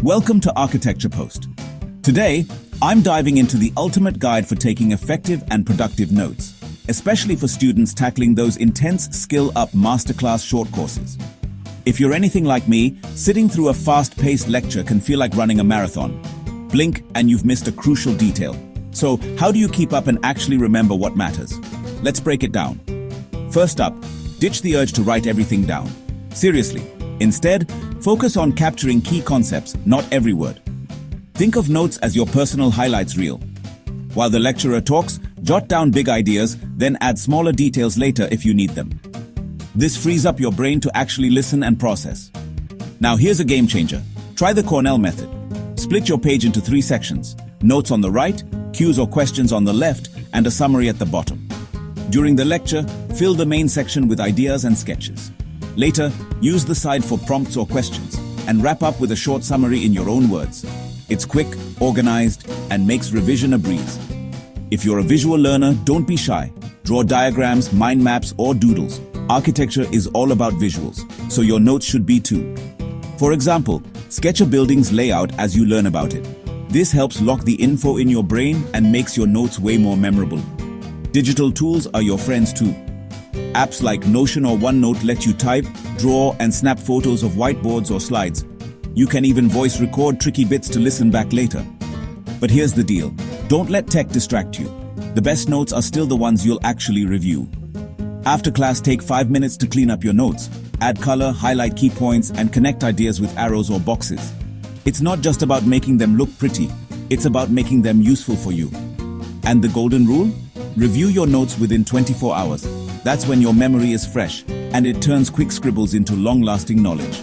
Welcome to Architecture Post. Today, I'm diving into the ultimate guide for taking effective and productive notes, especially for students tackling those intense skill-up masterclass short courses. If you're anything like me, sitting through a fast-paced lecture can feel like running a marathon. Blink and you've missed a crucial detail. So, how do you keep up and actually remember what matters? Let's break it down. First up, ditch the urge to write everything down. Seriously. Instead, focus on capturing key concepts, not every word. Think of notes as your personal highlights reel. While the lecturer talks, jot down big ideas, then add smaller details later if you need them. This frees up your brain to actually listen and process. Now here's a game changer. Try the Cornell method. Split your page into 3 sections: notes on the right, cues or questions on the left, and a summary at the bottom. During the lecture, fill the main section with ideas and sketches. Later, use the side for prompts or questions, and wrap up with a short summary in your own words. It's quick, organized, and makes revision a breeze. If you're a visual learner, don't be shy. Draw diagrams, mind maps, or doodles. Architecture is all about visuals, so your notes should be too. For example, sketch a building's layout as you learn about it. This helps lock the info in your brain and makes your notes way more memorable. Digital tools are your friends too. Apps like Notion or OneNote let you type, draw, and snap photos of whiteboards or slides. You can even voice record tricky bits to listen back later. But here's the deal. Don't let tech distract you. The best notes are still the ones you'll actually review. After class, take 5 minutes to clean up your notes. Add color, highlight key points, and connect ideas with arrows or boxes. It's not just about making them look pretty. It's about making them useful for you. And the golden rule? Review your notes within 24 hours. That's when your memory is fresh, and it turns quick scribbles into long-lasting knowledge.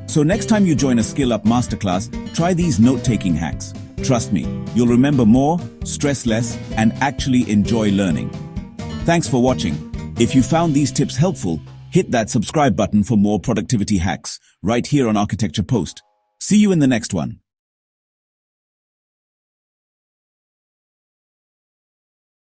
So next time you join a Skill Up Masterclass, try these note-taking hacks. Trust me, you'll remember more, stress less, and actually enjoy learning. Thanks for watching. If you found these tips helpful, hit that subscribe button for more productivity hacks, right here on Architecture Post. See you in the next one.